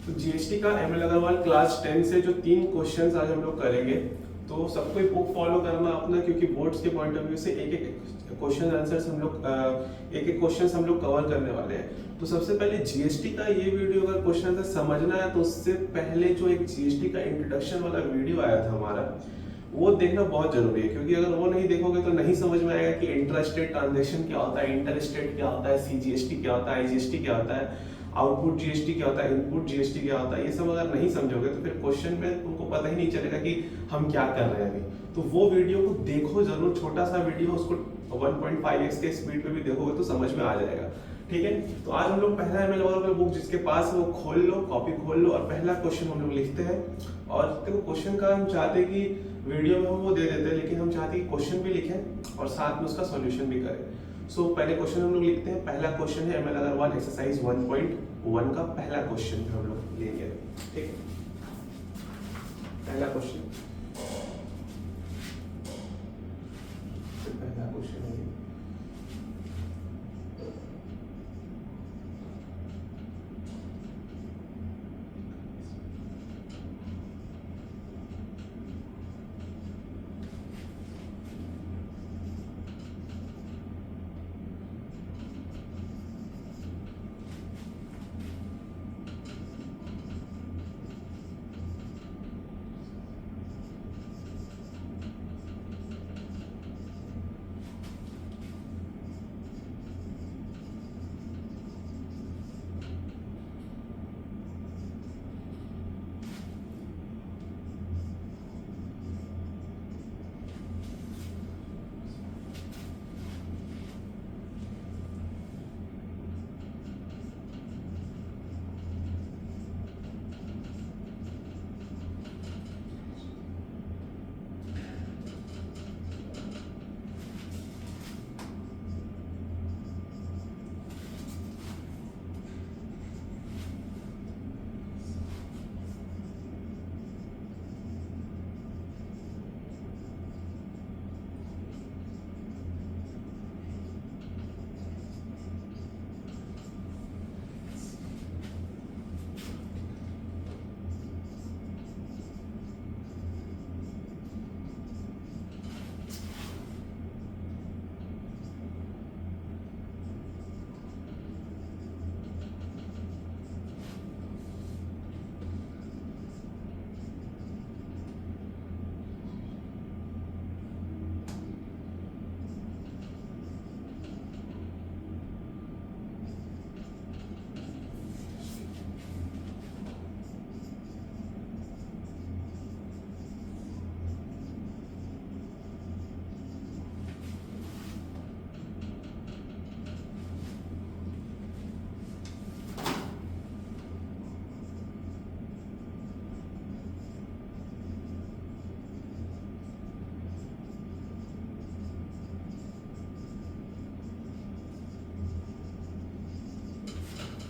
तो जीएसटी का ML Agarwal class 10 से जो 3 क्वेश्चंस आज हम लोग करेंगे, तो सबको बुक फॉलो करना अपना, क्योंकि बोर्ड्स के पॉइंट ऑफ व्यू से एक एक क्वेश्चन आंसर्स हम लोग एक एक क्वेश्चंस हम लोग कवर करने वाले हैं। तो सबसे पहले जीएसटी का ये वीडियो अगर क्वेश्चन आंसर समझना है तो उससे पहले जो एक जीएसटी का इंट्रोडक्शन वाला वीडियो आया था हमारा, वो देखना बहुत जरूरी है, क्योंकि अगर वो नहीं देखोगे तो नहीं समझ में आएगा कि इंट्रास्टेट ट्रांजैक्शन क्या होता है, इंटरस्टेट क्या होता है, सीजीएसटी क्या होता है, आईजीएसटी क्या होता है, आउटपुट जीएसटी क्या होता है, इनपुट जीएसटी क्या होता है। ये सब अगर नहीं समझोगे तो फिर क्वेश्चन में तुमको पता ही नहीं चलेगा कि हम क्या कर रहे हैं अभी। तो वो वीडियो को देखो जरूर, छोटा सा वीडियो, उसको 1.5x के स्पीड पे भी देखोगे तो समझ में आ जाएगा। ठीक है, तो आज हम लोग पहला एमएल का बुक जिसके पास है वो खोल लो, कॉपी खोल लो और पहला क्वेश्चन हम लोग लिखते हैं। और देखो क्वेश्चन का हम चाहते हैं कि वीडियो में हम वो दे देते हैं, लेकिन हम चाहते हैं कि क्वेश्चन भी लिखें और साथ में उसका सॉल्यूशन भी करें। सो पहले क्वेश्चन हम लोग लिखते हैं। पहला क्वेश्चन है एमएल अग्रवाल एक्सरसाइज 1.1 का पहला क्वेश्चन हम लोग लेंगे। ठीक है, पहला क्वेश्चन, पहला क्वेश्चन है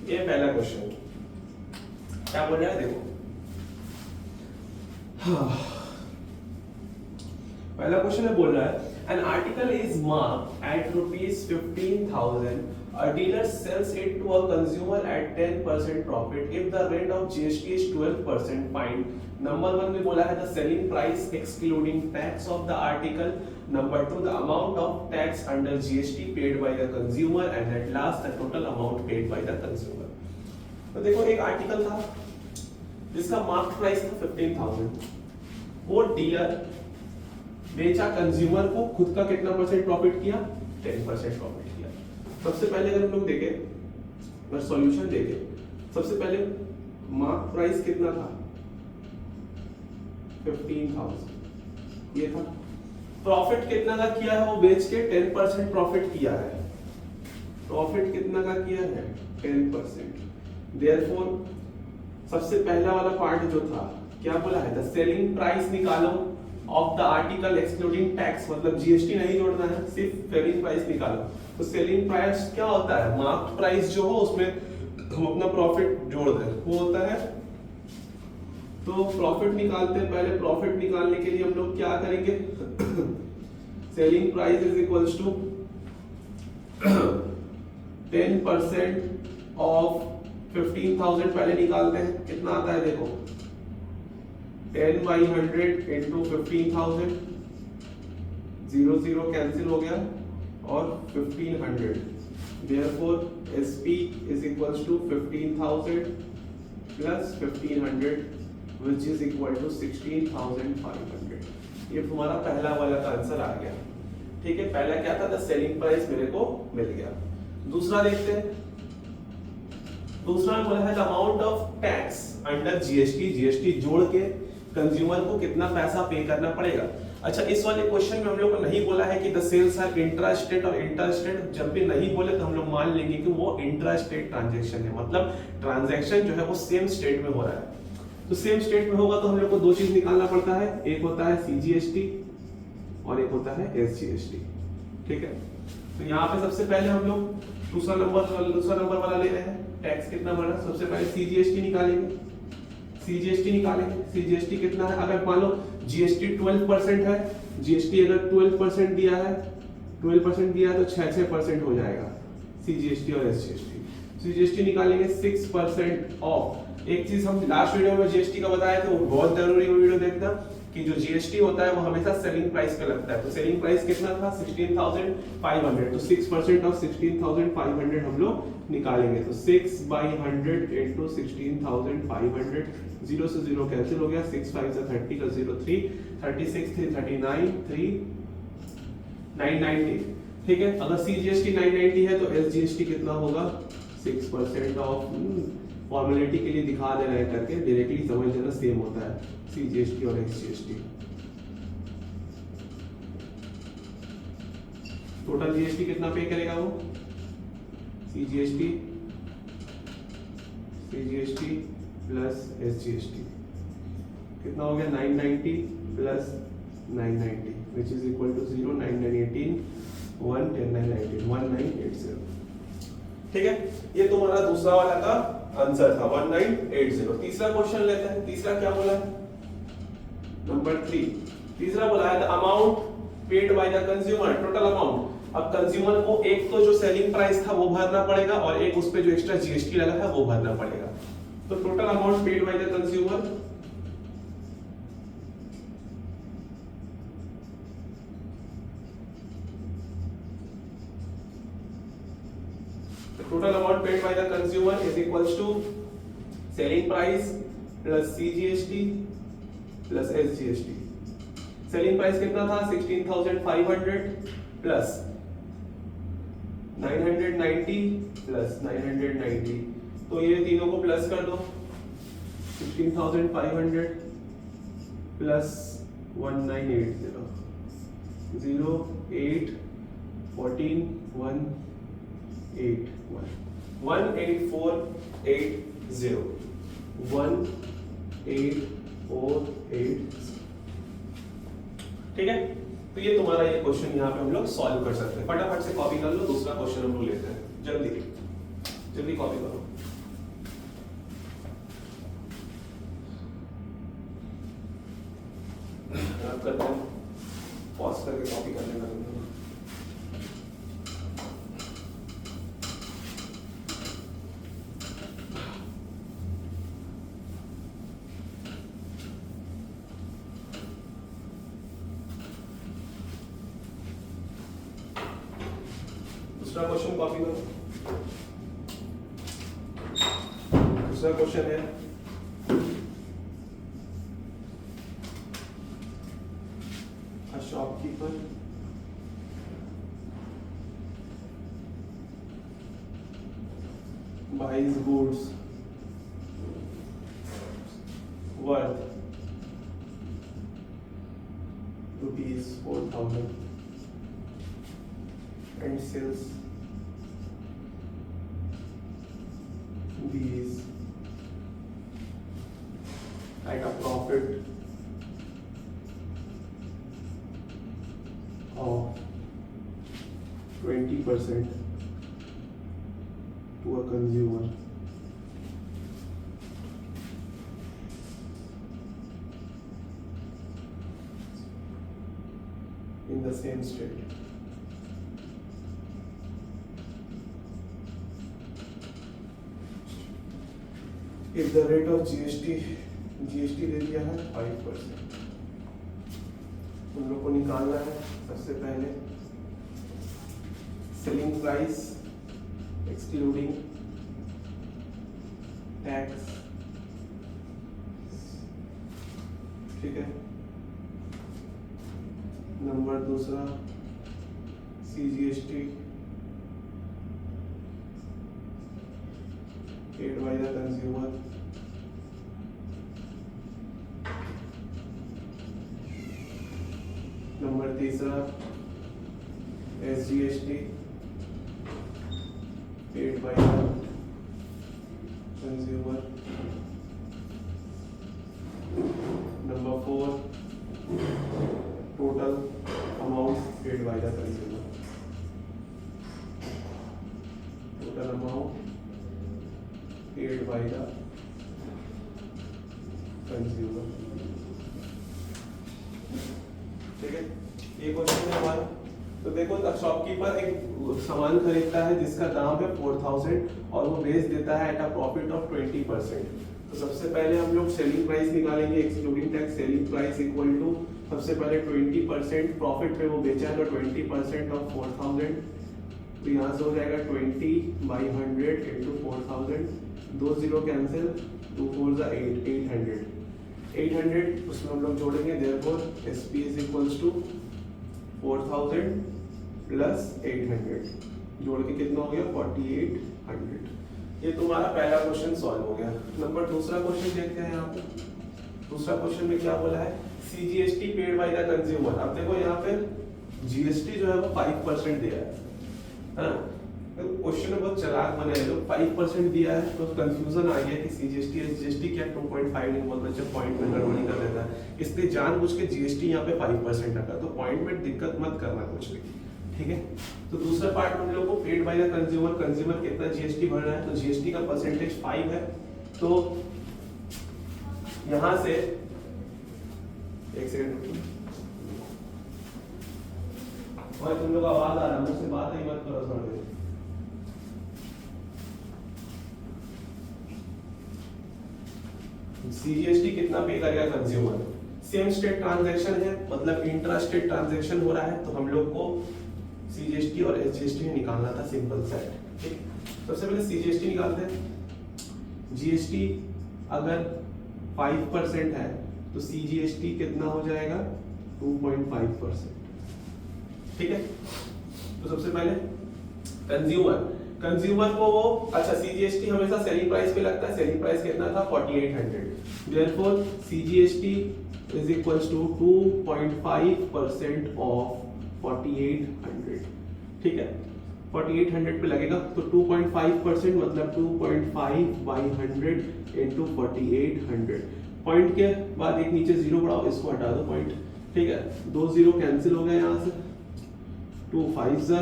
ये पहला क्वेश्चन क्या बोल रहा है, देखो। पहला क्वेश्चन है, बोल रहा है an article is marked at ₹15,000, a dealer sells it to a consumer at 10% profit if the rate of GST is 12%. Find number 1 में बोला है the selling price excluding tax of the article, number 2 the amount of tax under GST paid by the consumer, and at last the total amount paid by the consumer. तो देखो एक article था जिसका market price था 15,000, वो dealer बेचा consumer को, खुद का कितना परसेंट प्रॉफिट किया, 10% प्रॉफिट किया। सबसे पहले अगर हम लोग देखें, अगर सॉल्यूशन देखें, सबसे पहले मार्क प्राइस कितना था, 15,000 ये था। प्रॉफिट कितना का किया है, वो बेच के 10% प्रॉफिट किया है। प्रॉफिट कितना का किया है, 10%। देयरफॉर सबसे पहला वाला पार्ट जो था क्या बोला है, द सेलिंग प्राइस निकालो of the article excluding tax, मतलब जीएसटी नहीं जोड़ना है, सिर्फ सेलिंग प्राइस निकालो। तो सेलिंग प्राइस क्या होता है, मार्केट प्राइस जो हो उसमें हम अपना प्रॉफिट जोड़ दें, वो होता है। तो प्रॉफिट निकालते हैं, पहले प्रॉफिट निकालने के लिए हम लोग क्या करेंगे, selling price is equals to 10% of 15,000 पहले निकालते हैं, कितना आता है देखो 10/100 इंटू 15,000, 0 0 कैंसिल हो गया और 1500, therefore SP is equals to 15,000 plus 1500 which is equal to 16,500। ये तुम्हारा पहला वाला का आंसर आ गया। ठीक है, पहला क्या था, द सेलिंग प्राइस मेरे को मिल गया। दूसरा देखते हैं, दूसरा बोला है the amount of tax under GST, GST जोड़ के कंज्यूमर को कितना पैसा पे करना पड़ेगा। अच्छा, इस वाले क्वेश्चन में हम लोग को नहीं बोला है कि the sales are intra state और इंटर स्टेट। जब भी नहीं बोले तो हम लोग मान लेंगे कि वो इंट्रा स्टेट ट्रांजैक्शन है, मतलब ट्रांजैक्शन जो है वो सेम स्टेट में हो रहा है। तो सेम स्टेट में होगा तो हम लोग को दो चीज निकालना पड़ता है, एक होता है सीजीएसटी और एक होता है एसजीएसटी। ठीक है, तो यहाँ पे सबसे पहले हम लोग दूसरा नंबर वाला ले रहे हैं, टैक्स कितना बना, सबसे पहले सीजीएसटी निकालेंगे। सीजीएसटी निकालेंगे, सीजीएसटी कितना है, अगर मान लो जीएसटी 12% है, जीएसटी अगर 12% दिया है, 12% दिया है तो 6% हो जाएगा सीजीएसटी और एसजीएसटी। सीजीएसटी निकालेंगे 6% ऑफ। एक चीज हम लास्ट वीडियो में जीएसटी का बताया था, वो बहुत जरूरी वीडियो देखना, कि जो जीएसटी होता है वो हमेशा सेलिंग प्राइस पे लगता है। तो सेलिंग प्राइस कितना था 16,500, तो 6% ऑफ 16,500 हम लोग निकालेंगे। तो 6/100 इंटू 16,500, 0 से 0 कैंसिल हो गया, 6 5 से 30 का 0 3, 36 3 39 3 990। ठीक है, अगर सीजीएसटी 990 है तो एसजीएसटी कितना होगा 6% ऑफ। फॉर्मेलिटी के लिए दिखा दे रहे हैं करके, डायरेक्टली समझ लेना सेम होता है सीजीएसटी और एसजीएसटी। टोटल जीएसटी कितना पे करेगा वो, सीजीएसटी प्लस एसजीएसटी कितना हो गया 990 plus 990 which is equal to 0 9 9 18 1 10 9 19 1980। ठीक है, ये तुम्हारा दूसरा वाला का आंसर था 1980। तीसरा क्वेश्चन लेते हैं, तीसरा क्या बोला है, नंबर 3। तीसरा बोला है the amount paid by the consumer, total amount. अब कंज्यूमर को एक तो जो सेलिंग प्राइस था वो भरना पड़ेगा और एक उस पे जो एक्स्ट्रा जीएसटी लगा है वो भरना पड़ेगा। तो total amount paid by the consumer, total amount paid by the consumer is equals to selling price plus CGST plus SGST। selling price कितना था 16,500 plus 990 plus 990, तो ये तीनों को प्लस कर दो, 16,500 plus 1980, 0 8 14 1 8 1 18480 18480। ठीक है, तो ये तुम्हारा ये क्वेश्चन यहाँ पे हम लोग सॉल्व कर सकते हैं। फटाफट से कॉपी कर लो, दूसरा क्वेश्चन हम लोग लेते हैं, जल्दी जल्दी कॉपी करो। आप करते हैं, पॉज करके कॉपी कर लेना। दूसरा क्वेश्चन कॉपी करो। दूसरा क्वेश्चन है a shopkeeper buys goods worth ₹4,000 and sells these at a profit of 20% to a consumer in the same state। If the rate of GST दे दिया है 5%, उन लोग को निकालना है। सबसे पहले सेलिंग प्राइस एक्सक्लूडिंग टैक्स, ठीक है। नंबर दूसरा CGST paid by the consumer, number तीसरा SGST paid by the consumer, number 4 total amount paid by the consumer, total amount paid by the consumer, ठीक है। ये क्वेश्चन है हमारा। तो देखो शॉपकीपर एक सामान खरीदता है जिसका दाम है 4000 और वो बेच देता है एट अ प्रॉफिट ऑफ 20%। तो सबसे पहले हम लोग सेलिंग प्राइस निकालेंगे excluding tax. Selling price equal to सबसे पहले 20% प्रॉफिट पे वो बेचा है तो 20% ऑफ 4000, तो यहाँ से हो जाएगा 20/100 इंटू 4000, 2 0 कैंसिल, 2 4 जा 800 उसमें हम लोग जोड़ेंगे। Therefore SP is equals to 4000 plus 800, जोड़ के कितना हो गया 4800। ये तुम्हारा पहला क्वेश्चन सॉल्व हो गया। नंबर दूसरा क्वेश्चन देखते हैं यहाँ पे। दूसरा क्वेश्चन में क्या बोला है, CGST paid by the consumer. अब देखो यहाँ पे GST जो है वो 5% दिया है, क्वेश्चन में बहुत चालाक बने हैं लोग। 5% दिया है तो कंफ्यूजन आ गया कि CGST SGST क्या 2.5 नहीं बोलते, जब पॉइंट में गड़बड़ी कर देता है, इसलिए जानबूझ के GST यहाँ पे 5% रखा। तो पॉइंट में दिक्कत मत करना कुछ भी, ठीक है। तो दूसरा पार्ट हम लोग को paid by the consumer, consumer कितना GST भर रहा है, तो GST का परसेंटेज 5 है। तो यहां से एक सेकंड और तुम लोग आवाज आ रहा है, मुझसे बात ही मत करो थोड़ी देर। CGST कितना पे करेगा कंज्यूमर, सेम स्टेट ट्रांजैक्शन है, मतलब इंट्रा स्टेट ट्रांजैक्शन हो रहा है, तो हम लोग को CGST और SGST निकालना था, सिंपल सेट, ठीक। सबसे पहले CGST निकालते हैं। GST अगर 5% है तो CGST कितना हो जाएगा 2.5%, ठीक है। तो सबसे पहले कंज्यूमर को वो, अच्छा CGST हमेशा सेलिंग प्राइस पे लगता है, सेलिंग प्राइस कितना था 4800, therefore CGST is equals to 2.5% of 4800, ठीक है। 4800 पे लगेगा तो 2.5% मतलब 2.5/100 इंटू 4800। पॉइंट के बाद एक नीचे जीरो बढ़ाओ, इसको हटा दो पॉइंट, ठीक है। 2 0 कैंसिल हो गया यहाँ से, 2 5 जा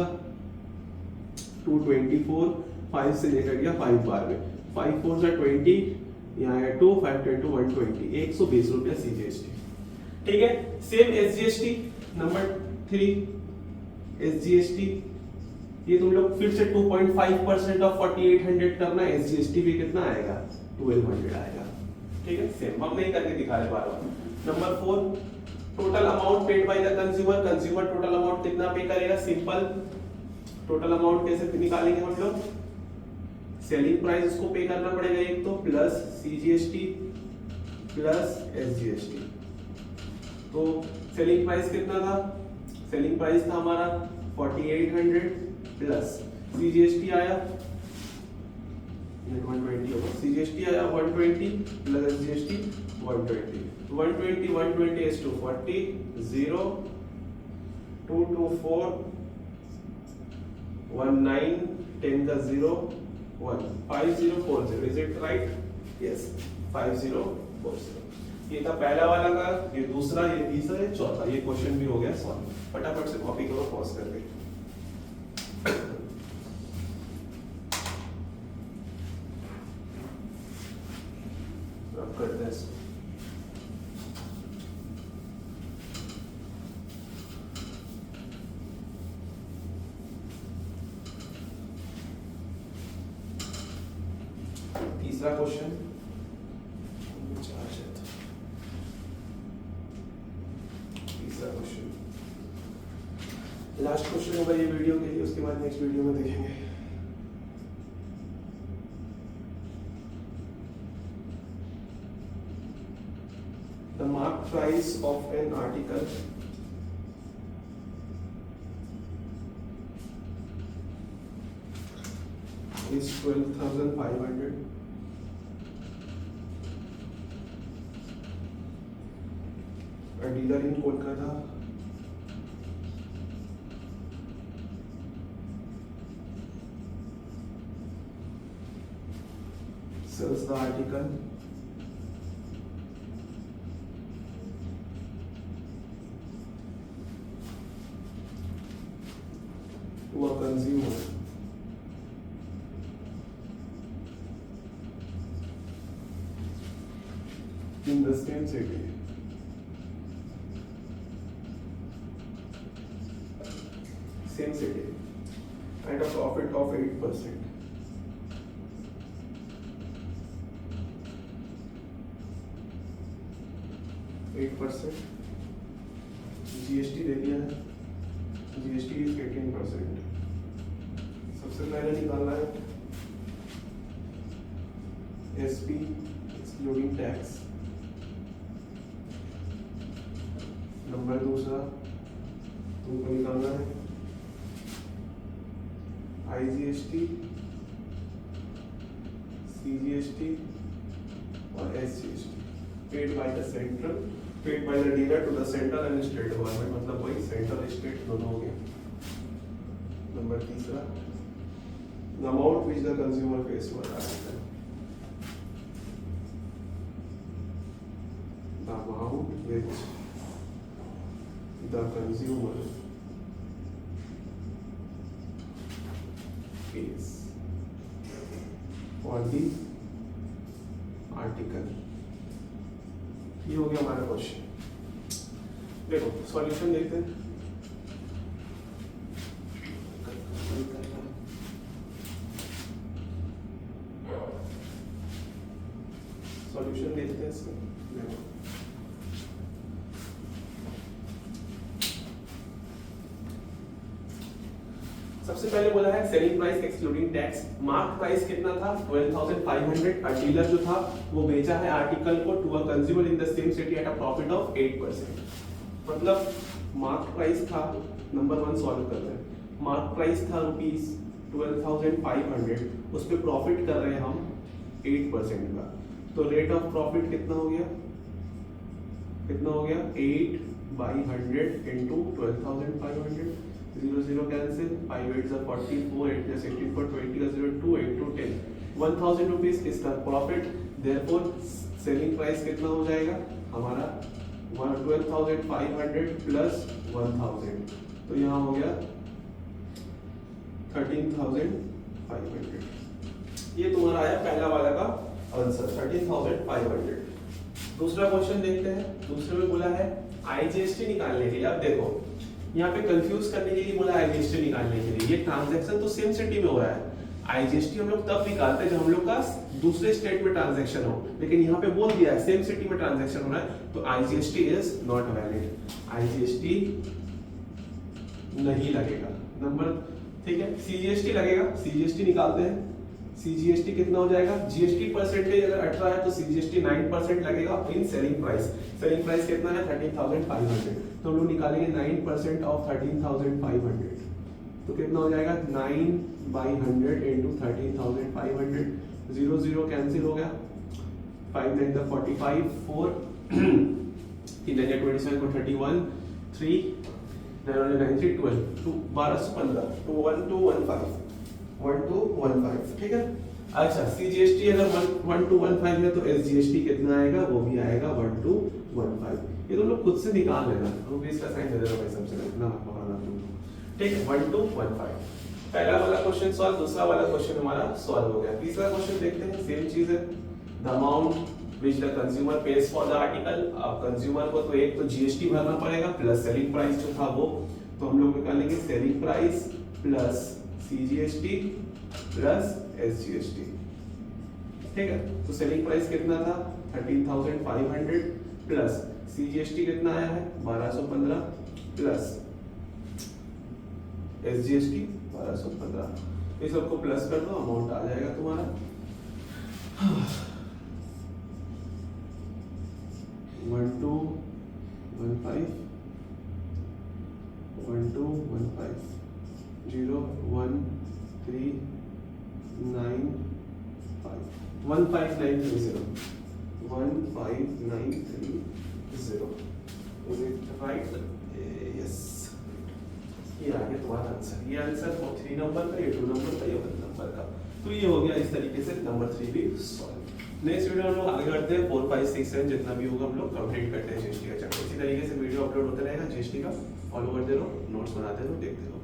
224, 5 से लेकर गया 5 बार में, 5 4 जा 20, यहाँ है 2 5 10 to 120, 120 रुपया CGST, ठीक है। सेम SGST नंबर 3 SGST, ये तुम लोग फिर से 2.5% ऑफ 4800 करना है, SGST भी कितना आएगा 1200 आएगा, ठीक है। सेम हम नहीं करके दिखा रहे बार-बार। Number 4 total amount paid by the consumer, consumer total amount कितना पे करेगा, सिंपल टोटल अमाउंट कैसे निकालेंगे हम लोग, सेलिंग प्राइस उसको पे करना पड़ेगा एक तो, प्लस CGST प्लस SGST। तो सेलिंग प्राइस कितना था, सेलिंग प्राइस था हमारा 4800 प्लस CGST आया 120 होगा, CGST आया 120 प्लस SGST 120, 120 is to 40, 0 2 2 4 19 10 का 0 1 5040, is it right? Yes 5040। ये था पहला वाला का, ये दूसरा, ये तीसरा, ये चौथा, ये क्वेश्चन भी हो गया सॉल्व। फटाफट से कॉपी करो पॉज करके। अब करते हैं इसको। तीसरा क्वेश्चन, लास्ट क्वेश्चन होगा ये वीडियो के लिए, उसके बाद नेक्स्ट वीडियो में देखेंगे। The mark price of an article is 12,500. A dealer in Kolkata sells the article to a consumer in the same city at a profit of 8%. GST दे दिया है, GST is 18%. सबसे पहले निकालना है SP excluding tax. नंबर दूसरा तुमको निकालना है IGST, CGST और SGST paid by the central, paid by the dealer to the central and state government, मतलब वही सेंट्रल स्टेट दोनों हो गए. नंबर तीसरा the amount which the consumer pays for the article, the amount which the consumer pays for the article. ये हो गया हमारा क्वेश्चन. देखो सॉल्यूशन देखते हैं. सॉल्यूशन देखते हैं इसका. देखो सबसे पहले बोला है selling price excluding tax. Mark price कितना था 12,500. और डीलर जो था वो बेचा है आर्टिकल को to a consumer in the same city at a profit of 8%. मतलब मार्क प्राइस था, नंबर 1 सॉल्व कर रहे हैं. मार्क प्राइस था रुपीस 12,500, उस पे प्रॉफिट कर रहे हैं हम 8% का. तो रेट ऑफ प्रॉफिट कितना हो गया, 8/100 into 12,500. 0 0 cancel, 5 8 are 44, 8 plus 16 for 20 का 0 2 8 to 10. 1,000 रुपीज इसका प्रॉफिट. देयरफॉर सेलिंग प्राइस कितना हो जाएगा हमारा 12,500 प्लस 1,000, तो यहाँ हो गया 13,500. ये तुम्हारा आया पहला वाला का आंसर 13,500. दूसरा क्वेश्चन देखते हैं. दूसरे में बोला है IGST निकालने के लिए. अब देखो यहाँ पे कंफ्यूज करने के लिए बोला IGST निकालने के लिए. ये ट्रांजैक्शन तो सेम सिटी में हो रहा है. IGST हम लोग तब निकालते हैं जब हम लोग का दूसरे स्टेट में ट्रांजैक्शन हो, लेकिन यहाँ पे बोल दिया है सेम सिटी में ट्रांजैक्शन हो रहा है, तो IGST is not valid. IGST नहीं लगेगा. नंबर ठीक है. CGST लगेगा. CGST निकालते हैं. CGST कितना हो जाएगा, GST परसेंटेज अगर 18 है तो CGST 9% लगेगा in selling price. Selling price कितना है 13,500, तो हम लोग निकालेंगे 9% ऑफ 13,500, तो कितना हो जाएगा 9/100 इंटू 13,500. 0 0 कैंसिल हो गया. 5 9 the 45, 4 3 9 27 को 31, 3 9 9 3 12 1215 1215 1215. ठीक है. अच्छा CGST अगर 1215 है तो SGST कितना आएगा, वो भी आएगा 1215. ये तो लोग खुद से निकाल लेना. रुपीस का साइन दे देना भाई सबसे इतना पकड़ना तुम. ठीक है. 1215. पहला वाला क्वेश्चन सॉल्व. दूसरा वाला क्वेश्चन हमारा सॉल्व हो गया. तीसरा क्वेश्चन देखते हैं. सेम चीज है. The amount which the consumer page for the article. अब कंज्यूमर को तो एक तो GST भरना पड़ेगा प्लस सेलिंग प्राइस जो था वो, तो हम लोग निकालेंगे selling price plus CGST plus SGST. ठीक है. तो सेलिंग प्राइस कितना था 13,500 प्लस CGST कितना आया है 1215 प्लस SGST 1215, ये सबको प्लस कर दो, अमाउंट आ जाएगा तुम्हारा 1215 1530 Is it right? Yes. ये आ गया तुम्हारा आंसर। ये आंसर 3 नंबर का, ये 2 नंबर का, ये 1 नंबर का। तो ये हो गया इस तरीके से नंबर 3 भी सॉल्व। नेक्स्ट वीडियो हम लोग आगे बढ़ते हैं, 4 5 6 7 जितना भी होगा हम लोग कंप्लीट करते हैं जीएसटी का चैप्टर। इसी तरीके से वीडियो अपलोड होता रहेगा जीएसटी का, फॉलो करते रहो, नोट्स बनाते रहो, देखते रहो।